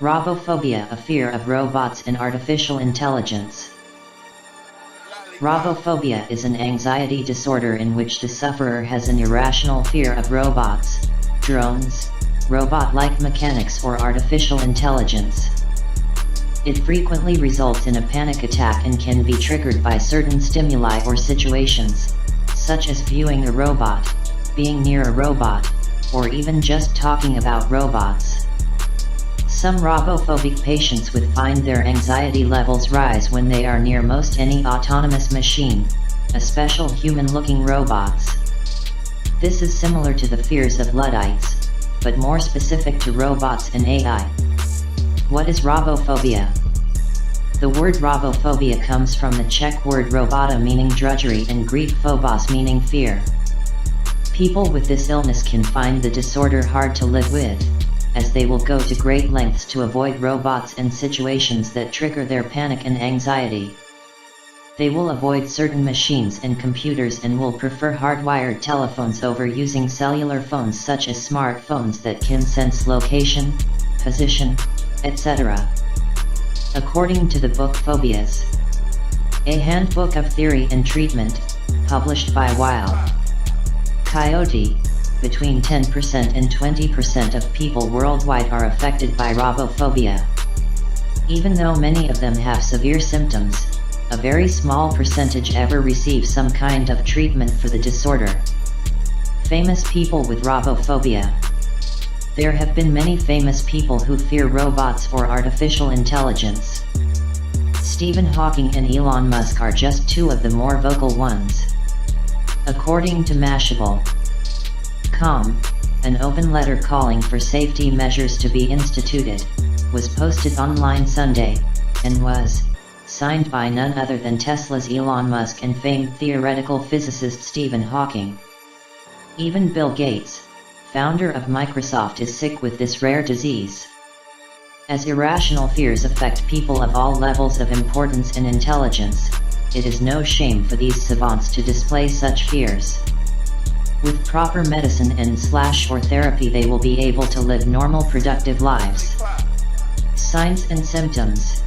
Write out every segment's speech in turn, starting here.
Robophobia, a fear of robots and artificial intelligence. Robophobia is an anxiety disorder in which the sufferer has an irrational fear of robots, drones, robot-like mechanics or artificial intelligence. It frequently results in a panic attack and can be triggered by certain stimuli or situations, such as viewing a robot, being near a robot, or even just talking about robots. Some robophobic patients find their anxiety levels rise when they are near most any autonomous machine, especially human-looking robots. This is similar to the fears of Luddites, but more specific to robots and AI. What is robophobia? The word robophobia comes from the Czech word robota meaning drudgery and Greek phobos meaning fear. People with this illness can find the disorder hard to live with, as they will go to great lengths to avoid robots and situations that trigger their panic and anxiety. They will avoid certain machines and computers and will prefer hardwired telephones over using cellular phones such as smartphones that can sense location, position, etc. According to the book Phobias, a handbook of theory and treatment, published by Wild Coyote, between 10% and 20% of people worldwide are affected by robophobia. Even though many of them have severe symptoms, a very small percentage ever receive some kind of treatment for the disorder. Famous people with robophobia. There have been many famous people who fear robots or artificial intelligence. Stephen Hawking and Elon Musk are just two of the more vocal ones. According to Mashable.com, an open letter calling for safety measures to be instituted was posted online Sunday, and was signed by none other than Tesla's Elon Musk and famed theoretical physicist Stephen Hawking. Even Bill Gates, founder of Microsoft, is sick with this rare disease. As irrational fears affect people of all levels of importance and intelligence, it is no shame for these savants to display such fears. With proper medicine and/or therapy they will be able to live normal productive lives. Signs and symptoms.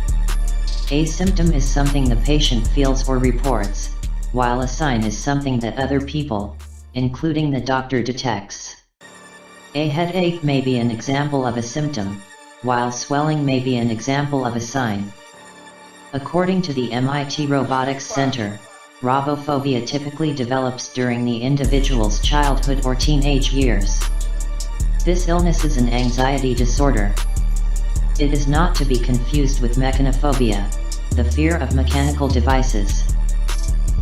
A symptom is something the patient feels or reports, while a sign is something that other people, including the doctor, detects. A headache may be an example of a symptom, while swelling may be an example of a sign. According to the MIT Robotics Center, robophobia typically develops during the individual's childhood or teenage years. This illness is an anxiety disorder. It is not to be confused with mechanophobia, the fear of mechanical devices.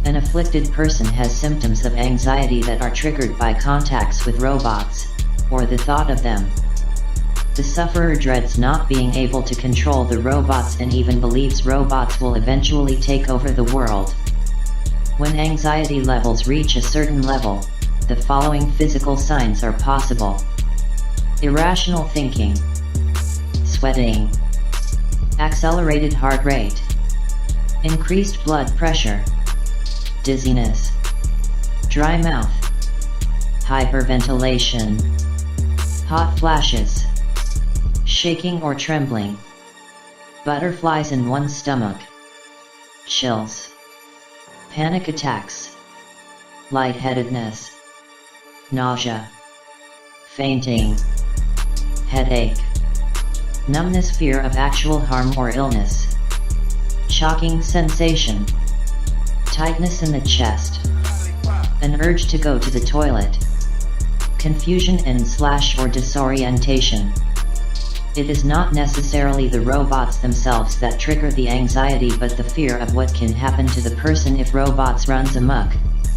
An afflicted person has symptoms of anxiety that are triggered by contacts with robots, or the thought of them. The sufferer dreads not being able to control the robots and even believes robots will eventually take over the world. When anxiety levels reach a certain level, the following physical signs are possible: irrational thinking, sweating, accelerated heart rate, increased blood pressure, dizziness, dry mouth, hyperventilation, hot flashes, shaking or trembling, butterflies in one's stomach, chills, panic attacks, lightheadedness, nausea, fainting, headache, numbness, fear of actual harm or illness, shocking sensation, tightness in the chest, an urge to go to the toilet, confusion and/or disorientation. It is not necessarily the robots themselves that trigger the anxiety but the fear of what can happen to the person if robots runs amok,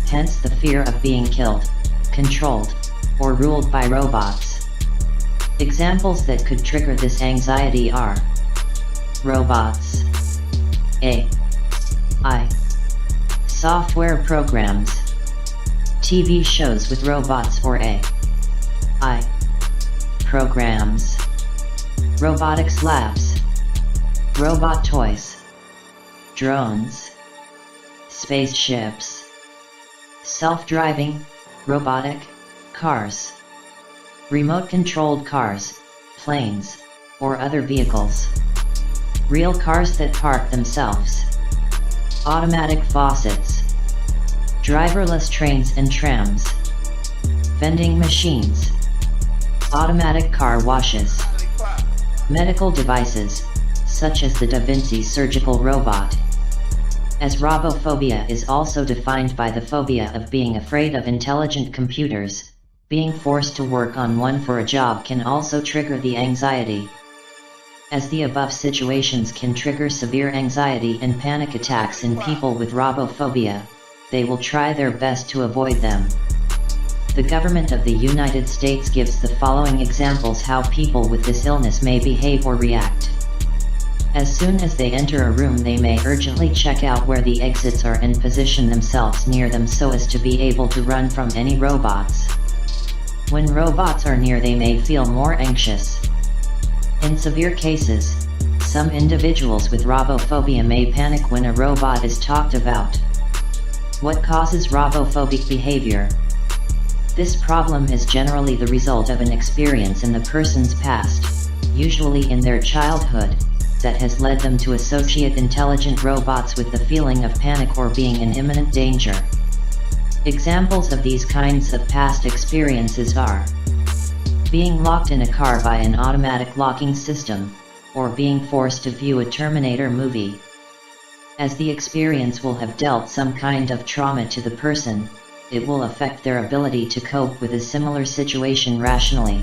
hence the fear of being killed, controlled, or ruled by robots. Examples that could trigger this anxiety are robots, AI, software programs, TV shows with robots or AI programs, robotics labs, robot toys, drones, spaceships, self-driving, robotic cars, remote-controlled cars, planes, or other vehicles. Real cars that park themselves. Automatic faucets. Driverless trains and trams. Vending machines. Automatic car washes. Medical devices, such as the Da Vinci surgical robot. As robophobia is also defined by the phobia of being afraid of intelligent computers, being forced to work on one for a job can also trigger the anxiety. As the above situations can trigger severe anxiety and panic attacks in people with robophobia, they will try their best to avoid them. The government of the United States gives the following examples how people with this illness may behave or react. As soon as they enter a room, they may urgently check out where the exits are and position themselves near them so as to be able to run from any robots. When robots are near, they may feel more anxious. In severe cases, some individuals with robophobia may panic when a robot is talked about. What causes robophobic behavior? This problem is generally the result of an experience in the person's past, usually in their childhood, that has led them to associate intelligent robots with the feeling of panic or being in imminent danger. Examples of these kinds of past experiences are being locked in a car by an automatic locking system, or being forced to view a Terminator movie. As the experience will have dealt some kind of trauma to the person, it will affect their ability to cope with a similar situation rationally.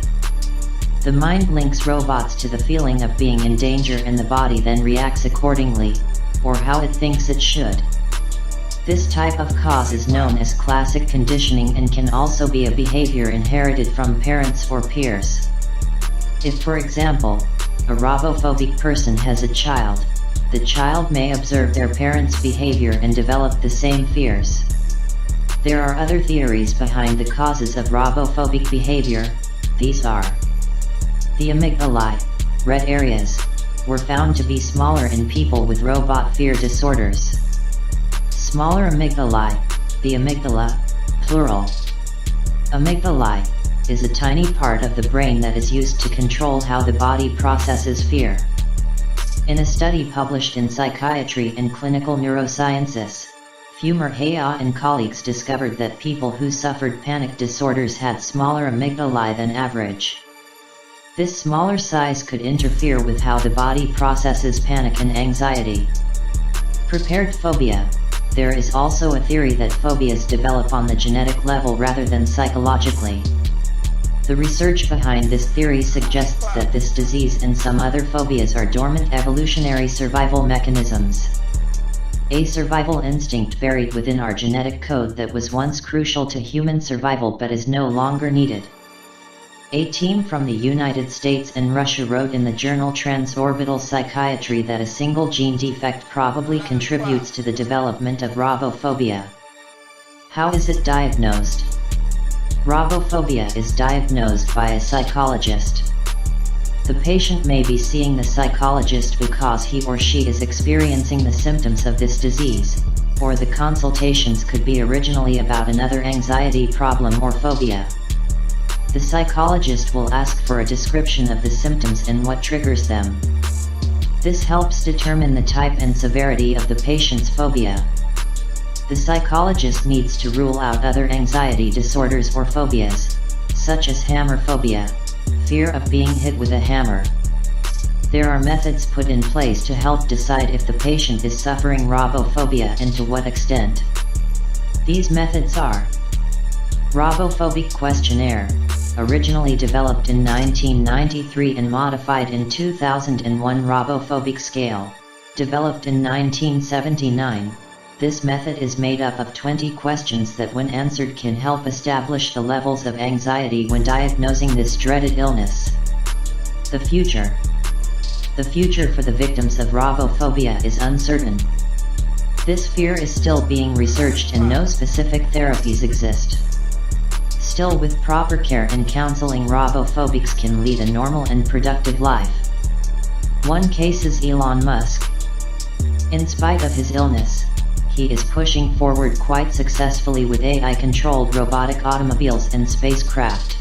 The mind links robots to the feeling of being in danger and the body then reacts accordingly, or how it thinks it should. This type of cause is known as classic conditioning and can also be a behavior inherited from parents or peers. If, for example, a robophobic person has a child, the child may observe their parents' behavior and develop the same fears. There are other theories behind the causes of robophobic behavior. These are: the amygdalae, red areas, were found to be smaller in people with robot fear disorders. Smaller amygdalae, the amygdala, plural. Amygdalae is a tiny part of the brain that is used to control how the body processes fear. In a study published in Psychiatry and Clinical Neurosciences, Fumer-Haya and colleagues discovered that people who suffered panic disorders had smaller amygdalae than average. This smaller size could interfere with how the body processes panic and anxiety. Prepared phobia. There is also a theory that phobias develop on the genetic level rather than psychologically. The research behind this theory suggests that this disease and some other phobias are dormant evolutionary survival mechanisms. A survival instinct buried within our genetic code that was once crucial to human survival but is no longer needed. A team from the United States and Russia wrote in the journal Transorbital Psychiatry that a single gene defect probably contributes to the development of robophobia. How is it diagnosed? Robophobia is diagnosed by a psychologist. The patient may be seeing the psychologist because he or she is experiencing the symptoms of this disease, or the consultations could be originally about another anxiety problem or phobia. The psychologist will ask for a description of the symptoms and what triggers them. This helps determine the type and severity of the patient's phobia. The psychologist needs to rule out other anxiety disorders or phobias, such as hammer phobia, fear of being hit with a hammer. There are methods put in place to help decide if the patient is suffering robophobia and to what extent. These methods are: Robophobic Questionnaire, originally developed in 1993 and modified in 2001. Robophobic Scale, developed in 1979. This method is made up of 20 questions that, when answered, can help establish the levels of anxiety when diagnosing this dreaded illness. The future. The future for the victims of robophobia is uncertain. This fear is still being researched and no specific therapies exist. Still, with proper care and counseling, robophobics can lead a normal and productive life. One case is Elon Musk. In spite of his illness, he is pushing forward quite successfully with AI-controlled robotic automobiles and spacecraft.